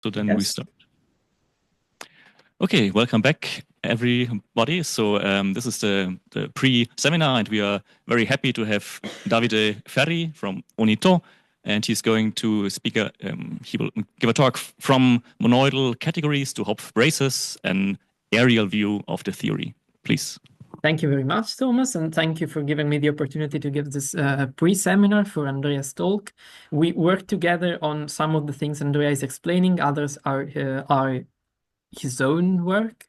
So then Yes. we start. Okay, welcome back, everybody. So this is the pre-seminar, and we are very happy to have Davide Ferri from Unito, and he's going to speak. He will give a talk from monoidal categories to Hopf braces, an aerial view of the theory. Please. Thank you very much, Thomas, and thank you for giving me the opportunity to give this pre-seminar for Andrea's talk. We worked together on some of the things Andrea is explaining, others are his own work.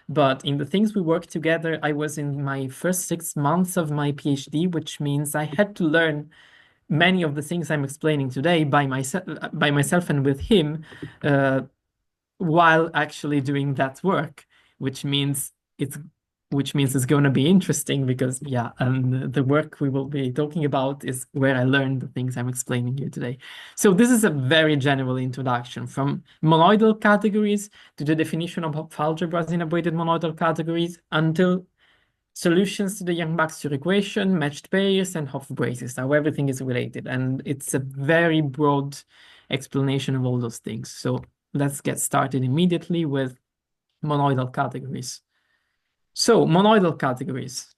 But in the things we worked together, I was in my first 6 months of my PhD, which means I had to learn many of the things I'm explaining today by myself and with him, while actually doing that work, which means it's going to be interesting because, yeah, the work we will be talking about is where I learned the things I'm explaining here today. So this is a very general introduction from monoidal categories to the definition of Hopf algebras in weighted monoidal categories until solutions to the Yang-Baxter equation, matched pairs, and Hopf braces, how everything is related. And it's a very broad explanation of all those things. So let's get started immediately with monoidal categories. So monoidal categories.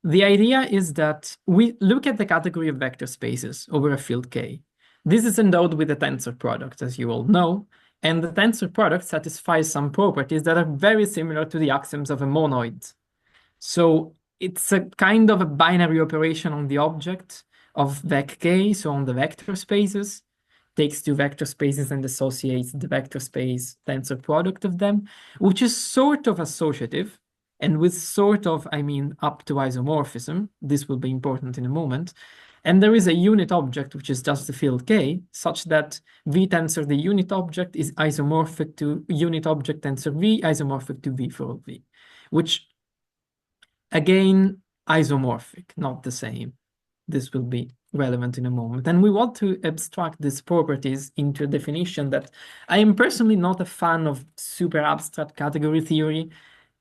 The idea is that we look at the category of vector spaces over a field K. This is endowed with a tensor product, as you all know, and the tensor product satisfies some properties that are very similar to the axioms of a monoid. So it's a kind of a binary operation on the object of vec K, so on the vector spaces, takes two vector spaces and associates the vector space tensor product of them, which is sort of associative. And with sort of, I mean up to isomorphism. This will be important in a moment. And there is a unit object, which is just the field K, such that V tensor, the unit object, is isomorphic to unit object tensor V, isomorphic to V for all V, which, again, isomorphic, not the same. This will be relevant in a moment. And we want to abstract these properties into a definition that I am personally not a fan of super abstract category theory.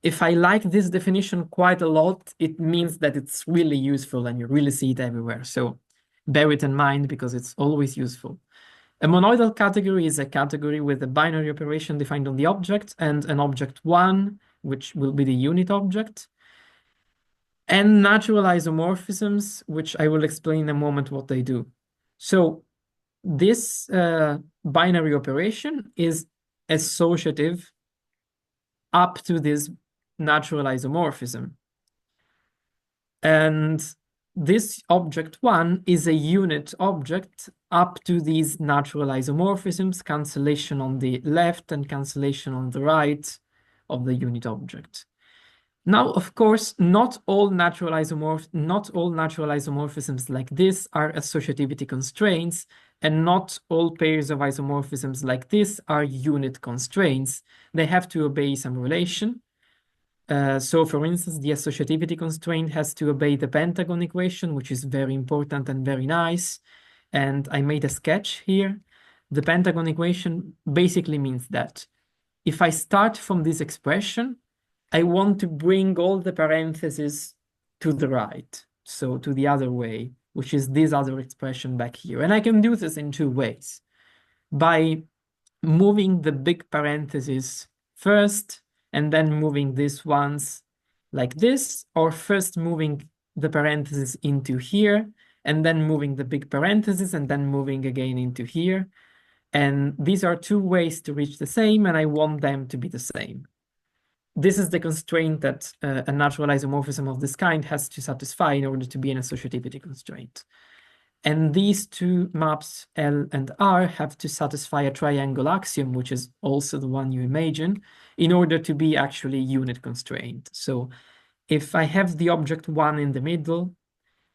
If I like this definition quite a lot, it means that it's really useful and you really see it everywhere. So bear it in mind because it's always useful. A monoidal category is a category with a binary operation defined on the object and an object 1, which will be the unit object, and natural isomorphisms, which I will explain in a moment what they do. So this binary operation is associative up to this natural isomorphism. And this object 1 is a unit object up to these natural isomorphisms, cancellation on the left and cancellation on the right of the unit object. Now, of course, not all natural isomorphisms like this are associativity constraints, and not all pairs of isomorphisms like this are unit constraints. They have to obey some relation. So, for instance, the associativity constraint has to obey the pentagon equation, which is very important and very nice. And I made a sketch here. The pentagon equation basically means that if I start from this expression, I want to bring all the parentheses to the right, so to the other way, which is this other expression back here. And I can do this in two ways. By moving the big parentheses first, and then moving these ones like this, or first moving the parentheses into here, and then moving the big parentheses, and then moving again into here. And these are two ways to reach the same, and I want them to be the same. This is the constraint that a natural isomorphism of this kind has to satisfy in order to be an associativity constraint. And these two maps, L and R, have to satisfy a triangle axiom, which is also the one you imagine, in order to be actually unit constraint. So if I have the object 1 in the middle,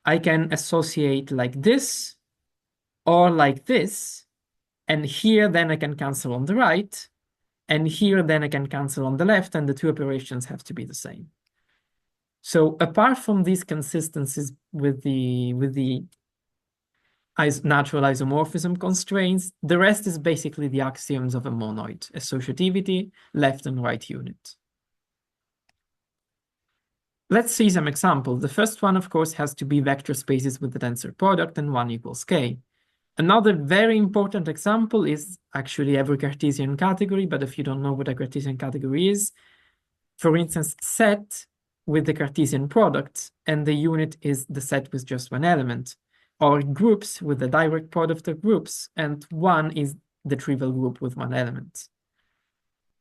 I can associate like this or like this. And here, then I can cancel on the right. And here, then I can cancel on the left, and the two operations have to be the same. So apart from these consistencies with the natural isomorphism constraints, the rest is basically the axioms of a monoid: associativity, left and right unit. Let's see some examples. The first one, of course, has to be vector spaces with the tensor product and 1 equals k. Another very important example is actually every Cartesian category, but if you don't know what a Cartesian category is, for instance, set with the Cartesian product, and the unit is the set with just one element, or groups with the direct product of groups, and one is the trivial group with one element.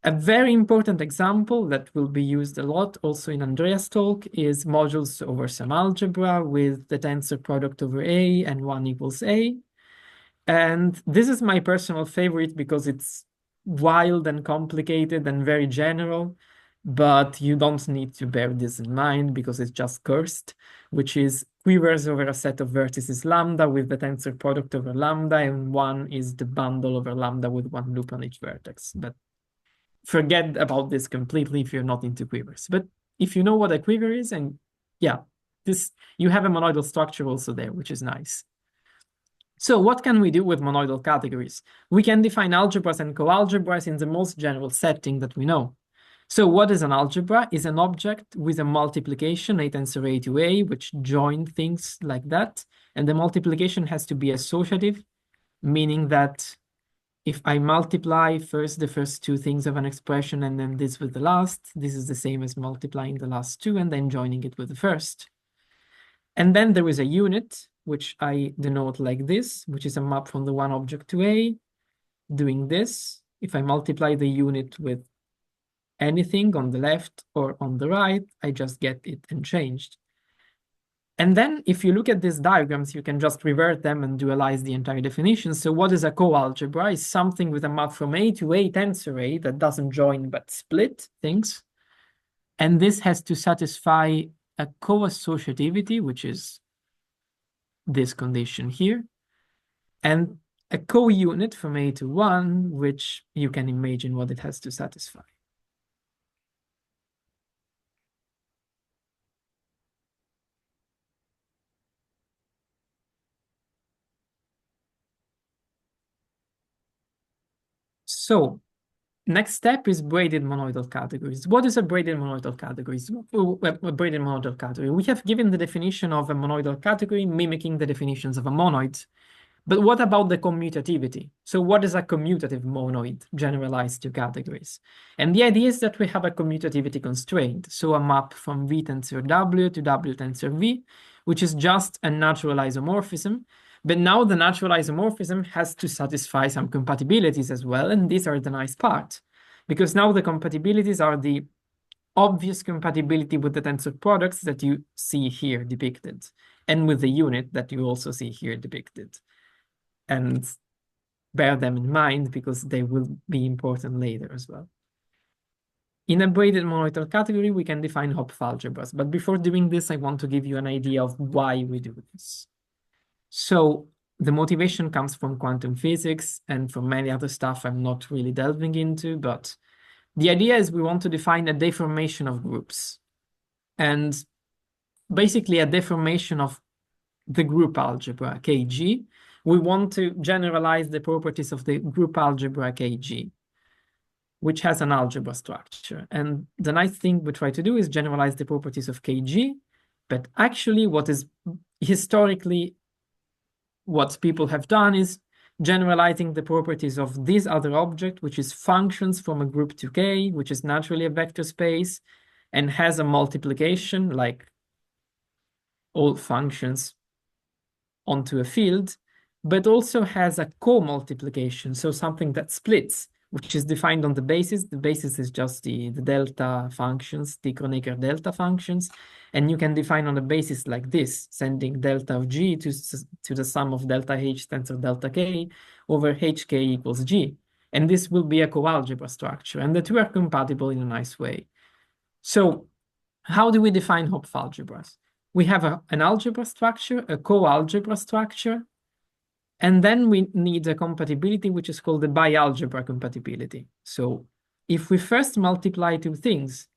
A very important example that will be used a lot also in Andrea's talk is modules over some algebra with the tensor product over A and 1 equals A. And this is my personal favorite because it's wild and complicated and very general, but you don't need to bear this in mind because it's just cursed, which is quivers over a set of vertices lambda with the tensor product over lambda, and 1 is the bundle over lambda with one loop on each vertex. But forget about this completely if you're not into quivers. But if you know what a quiver is, and yeah, this you have a monoidal structure also there, which is nice. So what can we do with monoidal categories? We can define algebras and coalgebras in the most general setting that we know. So what is an algebra? Is an object with a multiplication, A tensor A to A, which join things like that. And the multiplication has to be associative, meaning that if I multiply first the first two things of an expression and then this with the last, this is the same as multiplying the last two and then joining it with the first. And then there is a unit, which I denote like this, which is a map from the one object to A, doing this. If I multiply the unit with anything on the left or on the right, I just get it unchanged. And then if you look at these diagrams, you can just revert them and dualize the entire definition. So what is a coalgebra? Is something with a map from A to A tensor A that doesn't join but split things. And this has to satisfy a co-associativity, which is this condition here, and a co-unit from A to 1, which you can imagine what it has to satisfy. So next step is braided monoidal categories. What is a braided monoidal category? A braided monoidal category. We have given the definition of a monoidal category mimicking the definitions of a monoid. But what about the commutativity? So what is a commutative monoid generalized to categories? And the idea is that we have a commutativity constraint. So a map from V tensor W to W tensor V, which is just a natural isomorphism. But now the natural isomorphism has to satisfy some compatibilities as well. And these are the nice part, because now the compatibilities are the obvious compatibility with the tensor products that you see here depicted, and with the unit that you also see here depicted. And bear them in mind because they will be important later as well. In a braided monoidal category, we can define Hopf algebras. But before doing this, I want to give you an idea of why we do this. So the motivation comes from quantum physics and from many other stuff I'm not really delving into, but the idea is we want to define a deformation of groups. And basically a deformation of the group algebra, Kg. We want to generalize the properties of the group algebra Kg, which has an algebra structure. And the nice thing we try to do is generalize the properties of Kg, but actually what is historically what people have done is generalizing the properties of this other object, which is functions from a group to K, which is naturally a vector space and has a multiplication like all functions onto a field, but also has a co-multiplication, so something that splits, which is defined on the basis. The basis is just the delta functions, the Kronecker delta functions, and you can define on a basis like this, sending delta of G to the sum of delta H tensor delta K over HK equals G. And this will be a coalgebra structure, and the two are compatible in a nice way. So how do we define Hopf algebras? We have an algebra structure, a coalgebra structure, and then we need a compatibility which is called the bialgebra compatibility. So if we first multiply two things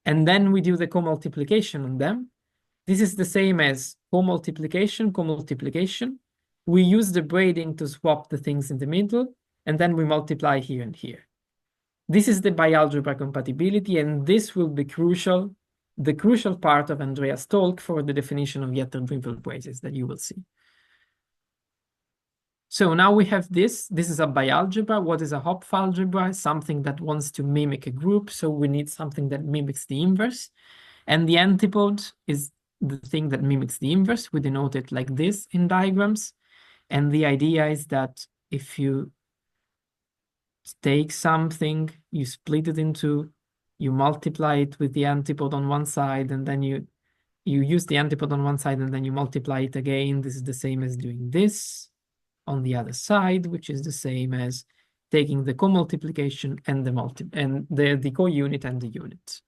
and then we do the co-multiplication on them, this is the same as co-multiplication, co-multiplication. We use the braiding to swap the things in the middle, and then we multiply here and here. This is the bialgebra compatibility, and this will be crucial, the crucial part of Andrea's talk for the definition of Jeter-Dribble braces that you will see. So now we have this. This is a bialgebra. What is a Hopf algebra? Something that wants to mimic a group. So we need something that mimics the inverse. And the antipode is the thing that mimics the inverse. We denote it like this in diagrams. And the idea is that if you take something, you split it into, you multiply it with the antipode on one side, and then you use the antipode on one side, and then you multiply it again. This is the same as doing this on the other side, which is the same as taking the co-multiplication and the co-unit and the unit.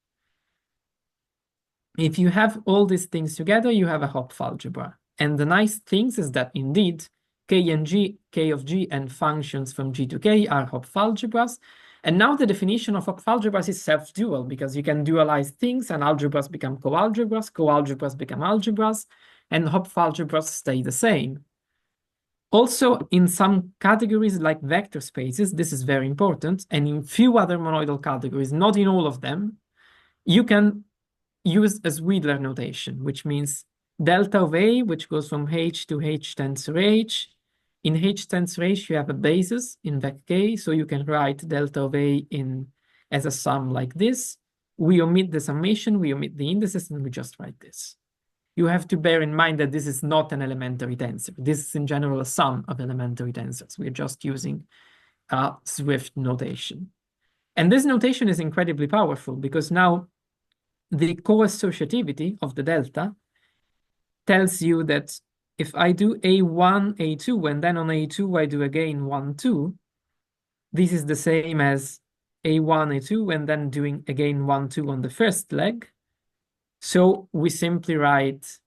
If you have all these things together, you have a Hopf algebra. And the nice things is that indeed, K and G, K of G and functions from G to K are Hopf algebras. And now the definition of Hopf algebras is self-dual, because you can dualize things and algebras become co-algebras become algebras, and Hopf algebras stay the same. Also, in some categories like vector spaces, this is very important, and in few other monoidal categories, not in all of them, you can use a Wheeler notation, which means delta of A, which goes from H to H tensor H. In H tensor H, you have a basis in vec K, so you can write delta of A as a sum like this. We omit the summation, we omit the indices, and we just write this. You have to bear in mind that this is not an elementary tensor. This is in general a sum of elementary tensors. We're just using a Swift notation. And this notation is incredibly powerful because now the co-associativity of the delta tells you that if I do A1, A2, and then on A2 I do again 1, 2, this is the same as A1, A2, and then doing again 1, 2 on the first leg. So we simply write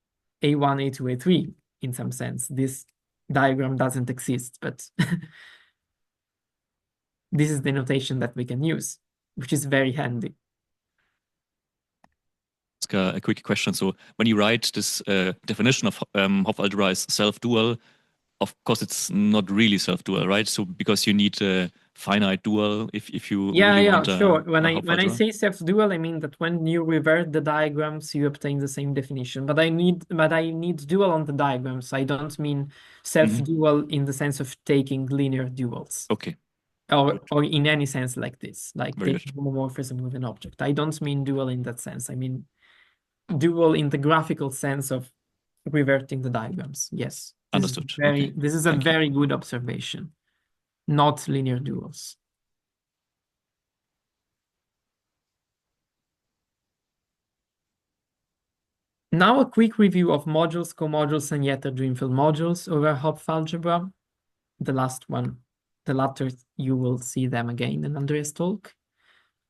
A1, A2, A3 in some sense. This diagram doesn't exist, but this is the notation that we can use, which is very handy. Ask a quick question. So when you write this definition of Hopf algebra as self-dual, of course it's not really self-dual, right? So because you need a finite dual if you really want sure. a When Hopf I algebra. say self-dual, I mean that when you revert the diagrams, you obtain the same definition. But I need dual on the diagrams. I don't mean self-dual in the sense of taking linear duals. Okay. Or in any sense like this, like Very taking good. homomorphism with an object. I don't mean dual in that sense. I mean dual in the graphical sense of reverting the diagrams. Yes. Understood. Okay. This is a Thank you. very good observation. Not linear duals. Now a quick review of modules, comodules, and Jeter-Drinfeld modules over Hopf algebra. The last one, the latter, you will see them again in Andreas' talk.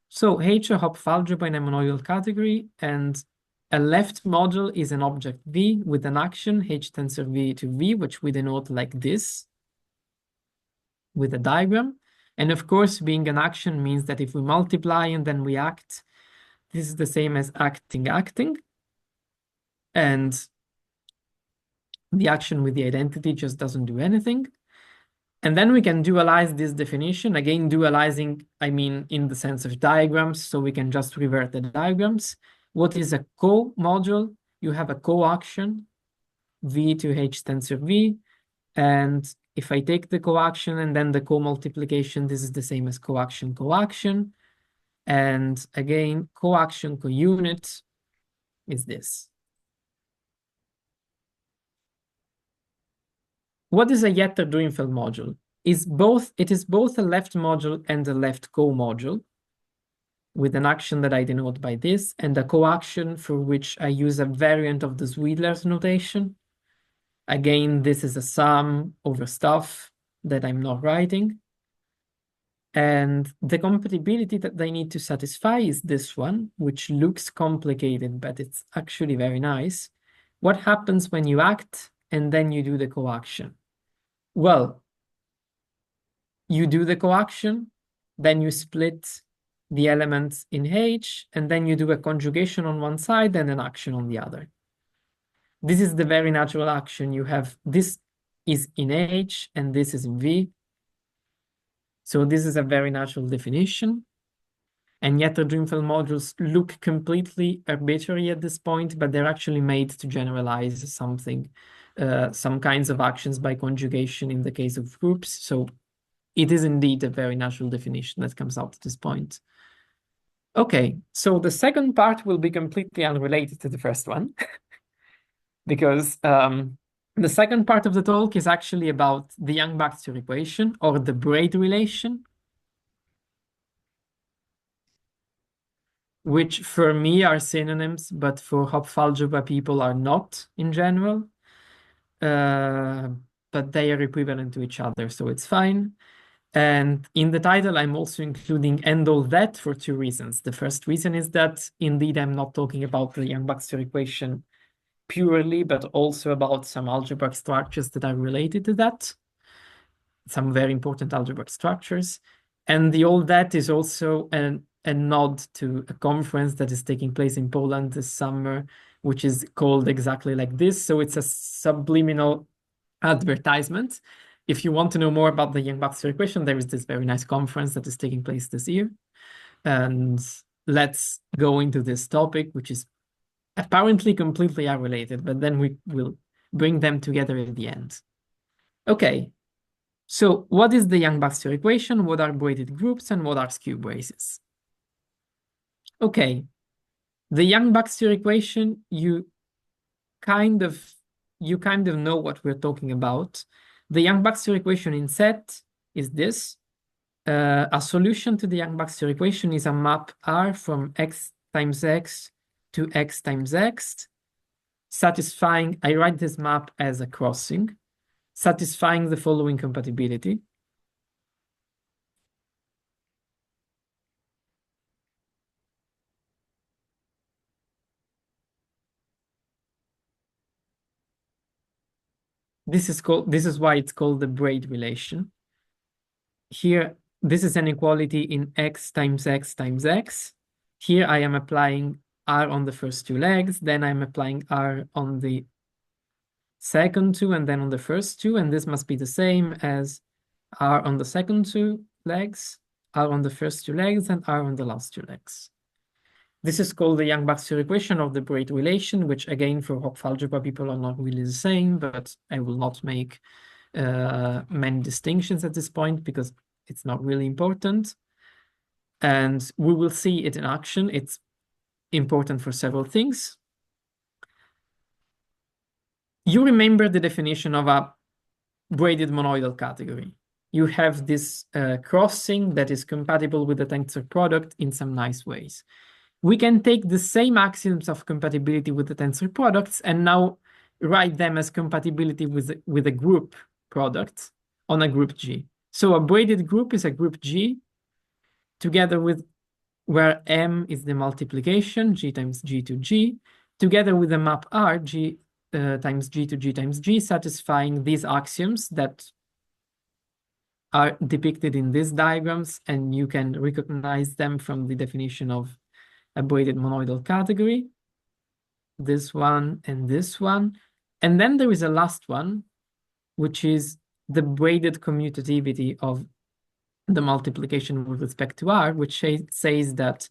So H a Hopf algebra in a monoidal category, and a left module is an object V with an action H tensor V to V, which we denote like this with a diagram. And of course, being an action means that if we multiply and then we act, this is the same as acting. And the action with the identity just doesn't do anything. And then we can dualize this definition. Again, dualizing, I mean, in the sense of diagrams, so we can just revert the diagrams. What is a co-module? You have a co-action, V to H tensor V. And if I take the coaction and then the co-multiplication, this is the same as coaction, coaction. And again, coaction, co-unit is this. What is a Jeter-Drinfeld module? It is both a left module and a left co-module with an action that I denote by this and a coaction for which I use a variant of the Wheeler's notation. Again, this is a sum over stuff that I'm not writing. And the compatibility that they need to satisfy is this one, which looks complicated, but it's actually very nice. What happens when you act and then you do the coaction? Well, you do the coaction, then you split the elements in H, and then you do a conjugation on one side and an action on the other. This is the very natural action. You have this is in H and this is in V. So this is a very natural definition. And Jeter-Drinfeld modules look completely arbitrary at this point, but they're actually made to generalize something some kinds of actions by conjugation in the case of groups. So it is indeed a very natural definition that comes out at this point. Okay, so the second part will be completely unrelated to the first one because the second part of the talk is actually about the Young-Baxter equation or the braid relation, which for me are synonyms, but for Hopf algebra people are not in general. But they are equivalent to each other, so it's fine. And in the title, I'm also including and all that for two reasons. The first reason is that indeed I'm not talking about the Young-Baxter equation purely, but also about some algebraic structures that are related to that, some very important algebraic structures. And the all that is also a nod to a conference that is taking place in Poland this summer, which is called exactly like this. So it's a subliminal advertisement. If you want to know more about the Young-Baxter equation, there is this very nice conference that is taking place this year. And let's go into this topic, which is apparently completely unrelated, but then we will bring them together at the end. Okay, so what is the Young-Baxter equation? What are braided groups and what are skew braces? Okay, the Young-Baxter equation, you kind of know what we're talking about. The Young-Baxter equation in set is this. A solution to the Young-Baxter equation is a map R from x times x to x times x, satisfying, I write this map as a crossing, satisfying the following compatibility. This is why it's called the braid relation. Here, this is an equality in x times x times x. Here I am applying R on the first two legs, then I'm applying R on the second two, and then on the first two, and this must be the same as R on the second two legs, R on the first two legs, and R on the last two legs. This is called the Young-Baxter equation of the braid relation, which again, for Hopf algebra people are not really the same, but I will not make many distinctions at this point because it's not really important. And we will see it in action. It's important for several things. You remember the definition of a braided monoidal category. You have this crossing that is compatible with the tensor product in some nice ways. We can take the same axioms of compatibility with the tensor products and now write them as compatibility with a group product on a group G. So a braided group is a group G together with where M is the multiplication, G times G to G, together with the map R, G times G to G times G, satisfying these axioms that are depicted in these diagrams, and you can recognize them from the definition of a braided monoidal category, this one and this one. And then there is a last one, which is the braided commutativity of the multiplication with respect to R, which says that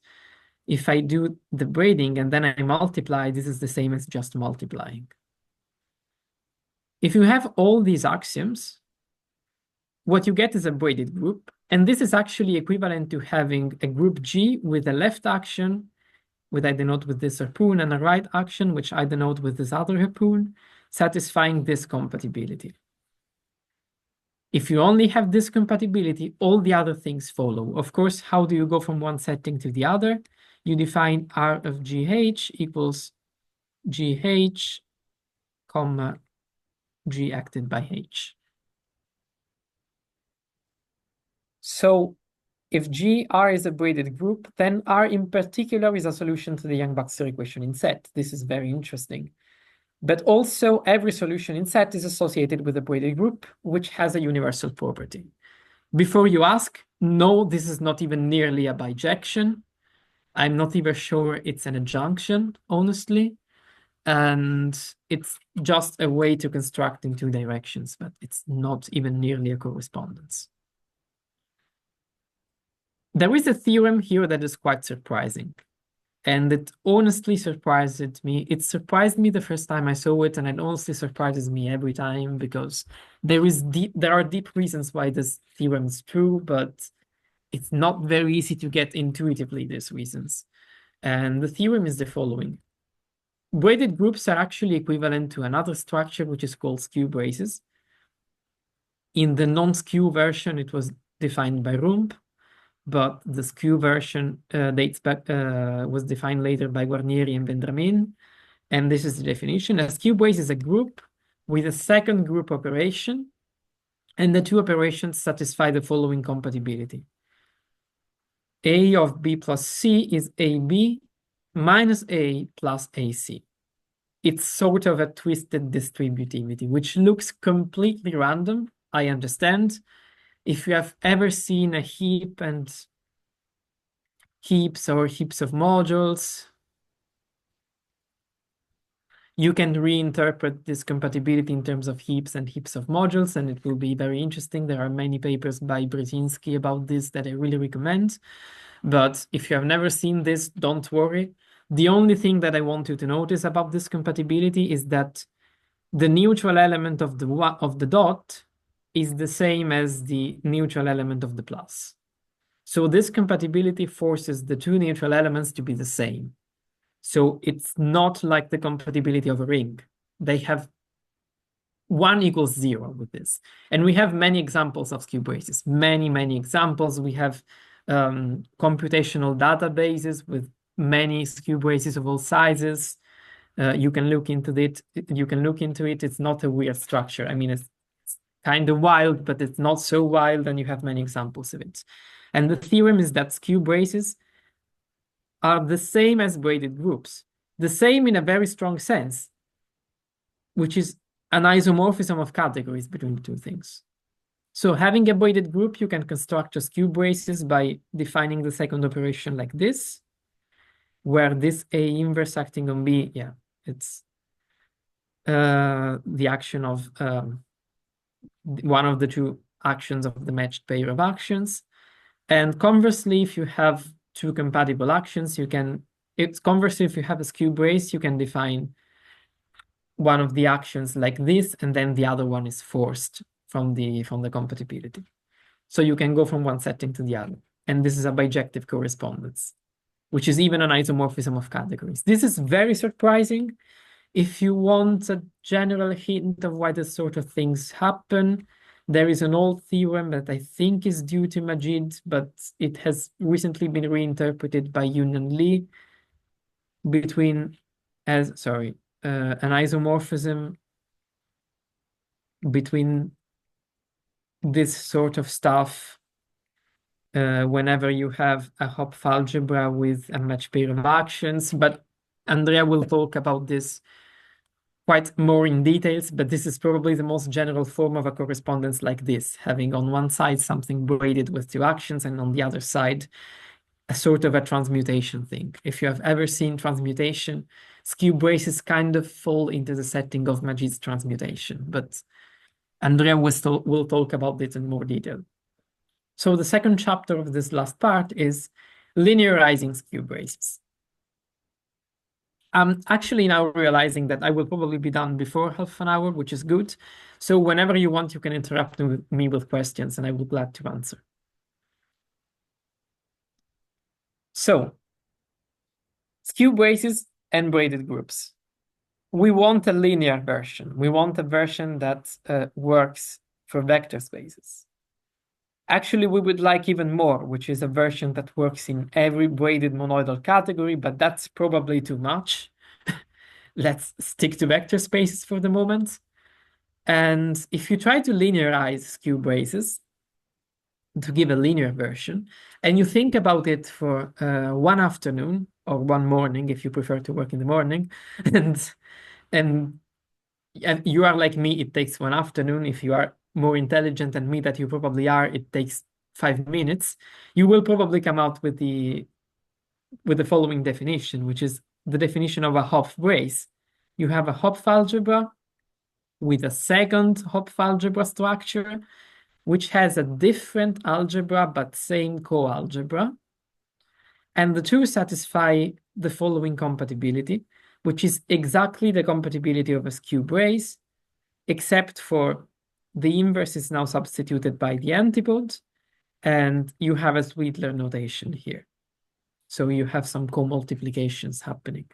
if I do the braiding and then I multiply, this is the same as just multiplying. If you have all these axioms, what you get is a braided group. And this is actually equivalent to having a group G with a left action, which I denote with this harpoon, and a right action, which I denote with this other harpoon, satisfying this compatibility. If you only have this compatibility, all the other things follow. Of course, how do you go from one setting to the other? You define R of GH equals GH, comma, G acted by H. So if GR is a braided group, then R in particular is a solution to the Young-Baxter equation in set. This is very interesting. But also every solution in set is associated with a braided group, which has a universal property. Before you ask, no, this is not even nearly a bijection. I'm not even sure it's an adjunction, honestly. And it's just a way to construct in two directions, but it's not even nearly a correspondence. There is a theorem here that is quite surprising. And it honestly surprised me. It surprised me the first time I saw it, and it honestly surprises me every time because there are deep reasons why this theorem is true, but it's not very easy to get intuitively these reasons. And the theorem is the following. Braided groups are actually equivalent to another structure which is called skew braces. In the non-skew version, it was defined by Rump, but the skew version dates back was defined later by Guarnieri and Vendramin. And this is the definition. A skew brace is a group with a second group operation, and the two operations satisfy the following compatibility. A of B plus C is AB minus A plus AC. It's sort of a twisted distributivity, which looks completely random. I understand. If you have ever seen a heap and heaps or heaps of modules, you can reinterpret this compatibility in terms of heaps and heaps of modules, and it will be very interesting. There are many papers by Brzezinski about this that I really recommend. But if you have never seen this, don't worry. The only thing that I want you to notice about this compatibility is that the neutral element of the dot is the same as the neutral element of the plus. So this compatibility forces the two neutral elements to be the same. So it's not like the compatibility of a ring. They have 1 equals 0 with this. And we have many examples of skew braces, many examples. We have computational databases with many skew braces of all sizes. You can look into it. It's not a weird structure. I mean, it's kind of wild, but it's not so wild, and you have many examples of it. And the theorem is that skew braces are the same as braided groups, the same in a very strong sense, which is an isomorphism of categories between the two things. So having a braided group, you can construct a skew braces by defining the second operation like this, where this A inverse acting on B, yeah, it's the action of one of the two actions of the matched pair of actions. And conversely, if you have two compatible actions, conversely, if you have a skew brace, you can define one of the actions like this, and then the other one is forced from the compatibility. So you can go from one setting to the other. And this is a bijective correspondence, which is even an isomorphism of categories. This is very surprising. If you want a general hint of why this sort of things happen, there is an old theorem that I think is due to Majid, but it has recently been reinterpreted by Yun and Lee an isomorphism between this sort of stuff whenever you have a Hopf algebra with a matched pair of actions. But Andrea will talk about this quite more in details, but this is probably the most general form of a correspondence like this, having on one side something braided with two actions, and on the other side a sort of a transmutation thing. If you have ever seen transmutation, skew braces kind of fall into the setting of Majid's transmutation, but Andrea will talk about it in more detail. So the second chapter of this last part is linearizing skew braces. I'm actually now realizing that I will probably be done before half an hour, which is good. So whenever you want, you can interrupt me with questions, and I will be glad to answer. So, skew braces and braided groups. We want a linear version. We want a version that works for vector spaces. Actually, we would like even more, which is a version that works in every braided monoidal category, but that's probably too much. Let's stick to vector spaces for the moment. And if you try to linearize skew braces to give a linear version, and you think about it for one afternoon or one morning, if you prefer to work in the morning, and you are like me, it takes one afternoon. If you are more intelligent than me, that you probably are, it takes 5 minutes. You will probably come out with the following definition, which is the definition of a Hopf brace. You have a Hopf algebra with a second Hopf algebra structure, which has a different algebra but same co-algebra. And the two satisfy the following compatibility, which is exactly the compatibility of a skew brace, except for the inverse is now substituted by the antipode, and you have a Sweetler notation here. So you have some co-multiplications happening.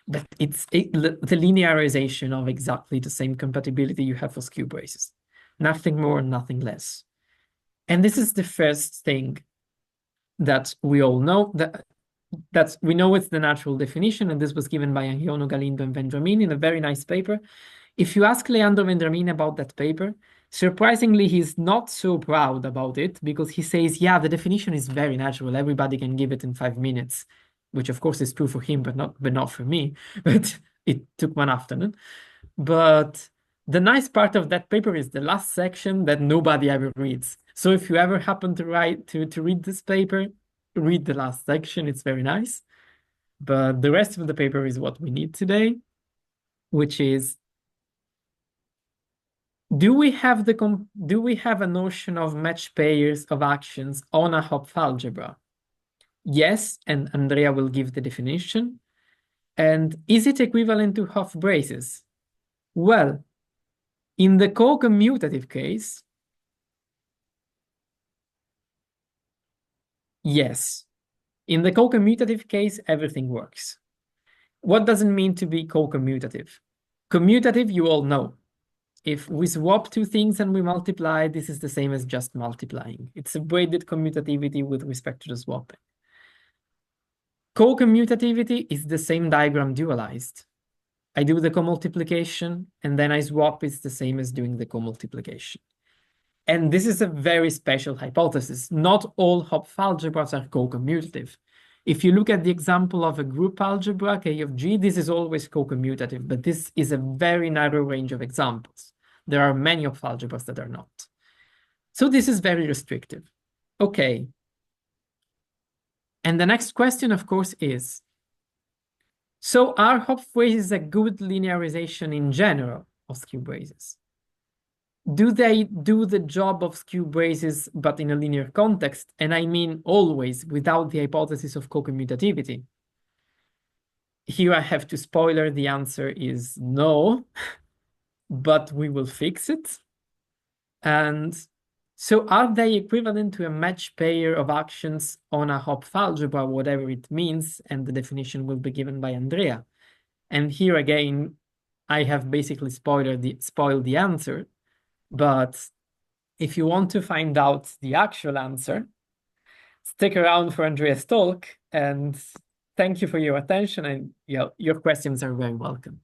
But it's the linearization of exactly the same compatibility you have for skew braces. Nothing more, nothing less. And this is the first thing that we all know, that we know it's the natural definition, and this was given by Angiono, Galindo, and Vendramini in a very nice paper. If you ask Leandro Vendramini about that paper, surprisingly, he's not so proud about it, because he says, yeah, the definition is very natural. Everybody can give it in 5 minutes, which of course is true for him, but not for me. But it took one afternoon. But the nice part of that paper is the last section that nobody ever reads. So if you ever happen to read this paper, read the last section. It's very nice. But the rest of the paper is what we need today, which is, do we have a notion of match pairs of actions on a Hopf algebra? Yes, and Andrea will give the definition. And is it equivalent to Hopf braces? Well, in the co-commutative case, yes. In the co-commutative case, everything works. What does it mean to be co-commutative? Commutative, you all know. If we swap two things and we multiply, this is the same as just multiplying. It's a braided commutativity with respect to the swapping. Co-commutativity is the same diagram dualized. I do the co-multiplication, and then I swap. It's the same as doing the co-multiplication. And this is a very special hypothesis. Not all Hopf algebras are co-commutative. If you look at the example of a group algebra, K of G, this is always co-commutative, but this is a very narrow range of examples. There are many Hopf algebras that are not. So this is very restrictive. Okay. And the next question, of course, is, so are Hopf braces a good linearization in general of skew braces? Do they do the job of skew braces, but in a linear context? And I mean always without the hypothesis of co-commutativity. Here I have to spoiler, the answer is no, but we will fix it. And so are they equivalent to a match pair of actions on a Hopf algebra, whatever it means, and the definition will be given by Andrea. And here again, I have basically spoiled the answer, but if you want to find out the actual answer, stick around for Andrea's talk, and thank you for your attention, and your questions are very welcome.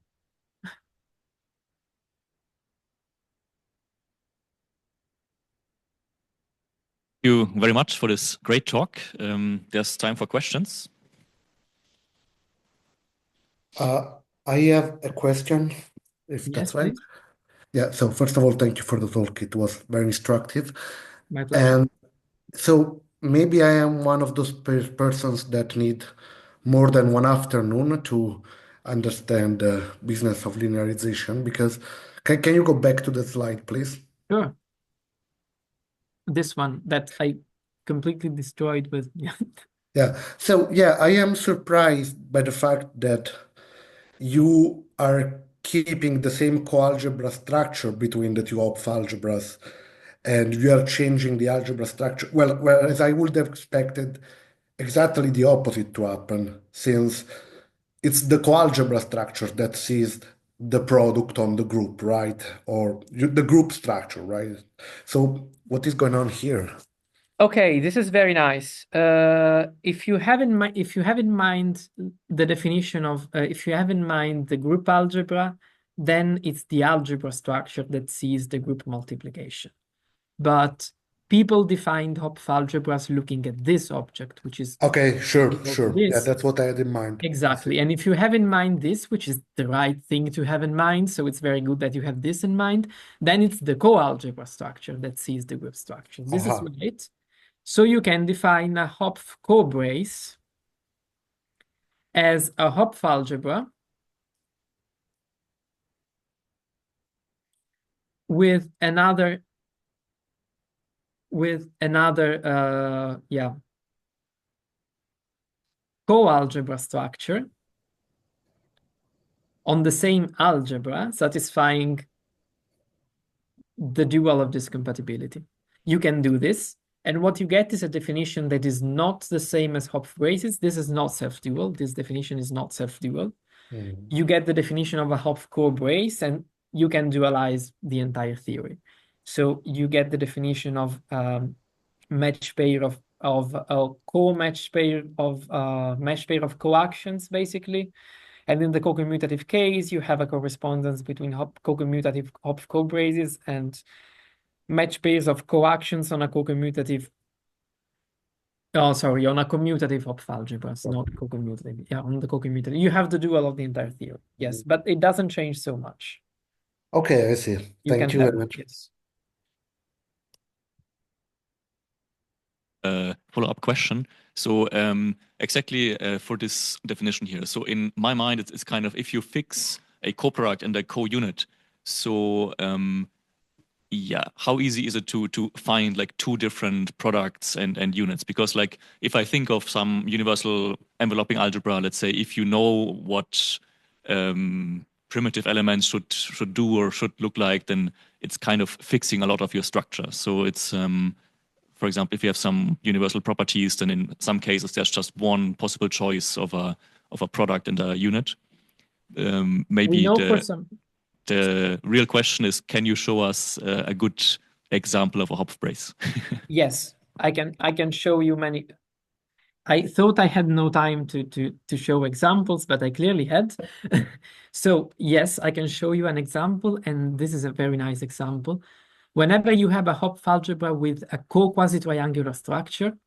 Thank you very much for this great talk. There's time for questions. I have a question, if Yes, that's right. please. Yeah, so first of all, thank you for the talk. It was very instructive. My pleasure. And so maybe I am one of those persons that need more than one afternoon to understand the business of linearization, because can you go back to the slide, please? Sure. This one that I completely destroyed with. Yeah. So yeah, I am surprised by the fact that you are keeping the same coalgebra structure between the two Hopf algebras, and you are changing the algebra structure. Well, whereas I would have expected exactly the opposite to happen, since it's the coalgebra structure that sees the product on the group, right? Or the group structure, right? So what is going on here? Okay, this is very nice. If you have in mind the definition of, if you have in mind the group algebra, then it's the algebra structure that sees the group multiplication. But people defined Hopf algebras looking at this object, which is Okay, sure. Yeah, this. that's what I had in mind. Exactly. And if you have in mind this, which is the right thing to have in mind, so it's very good that you have this in mind, then it's the co-algebra structure that sees the group structure. This is right. So you can define a Hopf co-brace as a Hopf algebra with another co-algebra structure on the same algebra satisfying the dual of this compatibility. You can do this, and what you get is a definition that is not the same as Hopf braces. This is not self-dual. This definition is not self-dual. You get the definition of a Hopf core brace, and you can dualize the entire theory. So you get the definition of match pair of a co-match pair of mesh pair of coactions, basically. And in the co-commutative case, you have a correspondence between co-commutative Hopf core braces and match pairs of coactions on a co-commutative. Oh, sorry, on a commutative Hopf algebras, not co-commutative. Yeah, on the co-commutative. You have the dual of the entire theory. Yes, but it doesn't change so much. Okay, I see. Thank you very much. Yes. Follow-up question. So exactly for this definition here. So in my mind, it's kind of if you fix a co-product and a co-unit. So yeah, how easy is it to find like two different products and units? Because like if I think of some universal enveloping algebra, let's say if you know what primitive elements should do or should look like, then it's kind of fixing a lot of your structure. So it's for example, if you have some universal properties, then in some cases there's just one possible choice of a product and a unit. Maybe the real question is, can you show us a good example of a Hopf brace? Yes, I can show you many. I thought I had no time to show examples, but I clearly had. So yes, I can show you an example, and this is a very nice example. Whenever you have a Hopf algebra with a co-quasi-triangular structure,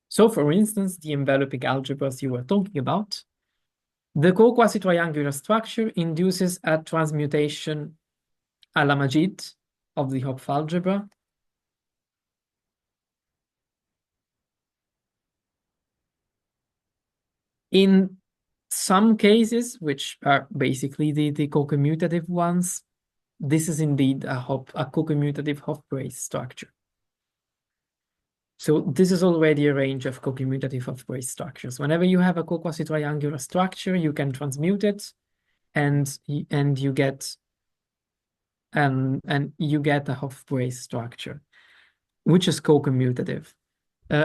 so for instance, the enveloping algebras you were talking about, the co-quasi-triangular structure induces a transmutation a la Majid of the Hopf algebra. In some cases, which are basically the co-commutative ones, this is indeed a co-commutative Hopf brace structure. So this is already a range of co-commutative Hopf brace structures. Whenever you have a co-quasi-triangular structure, you can transmute it, and you get a Hopf brace structure, which is co-commutative.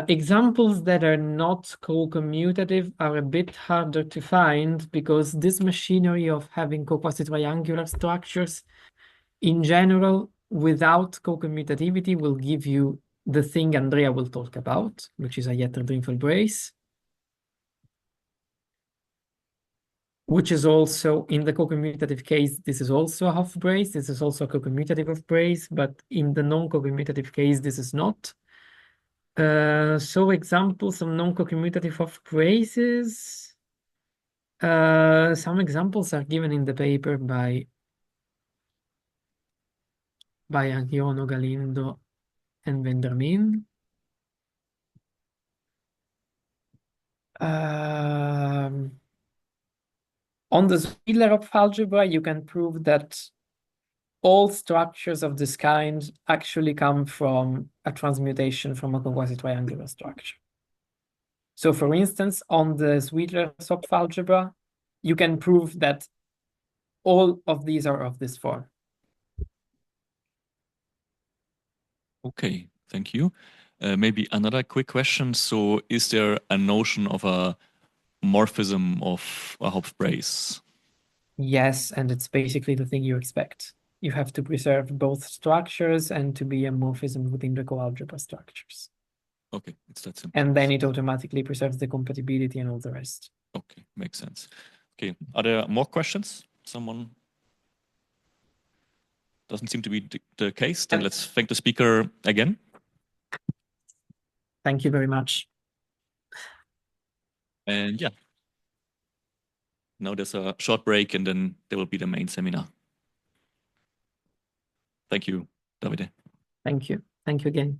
Examples that are not co-commutative are a bit harder to find because this machinery of having co-quasi-triangular structures in general without co-commutativity will give you the thing Andrea will talk about, which is a Jeter-Drinfeld brace, which is also in the co-commutative case, this is also a Hopf brace, this is also a co-commutative Hopf brace, but in the non-co-commutative case, this is not. So examples of non-co-commutative Hopf braces. Some examples are given in the paper by Anchiono, Galindo, and Vendermin. On the Zwiller Hopf algebra, you can prove that all structures of this kind actually come from a transmutation from a quasi-triangular structure. So for instance, on the Zwiller Hopf algebra, you can prove that all of these are of this form. Okay, thank you. Maybe another quick question. So is there a notion of a morphism of a Hopf brace? Yes, and it's basically the thing you expect. You have to preserve both structures and to be a morphism within the coalgebra structures. Okay, it's that simple. And then it automatically preserves the compatibility and all the rest. Okay, makes sense. Okay, are there more questions? Someone? Doesn't seem to be the case. Then let's thank the speaker again. Thank you very much. And yeah, now there's a short break and then there will be the main seminar. Thank you, Davide. Thank you. Thank you again.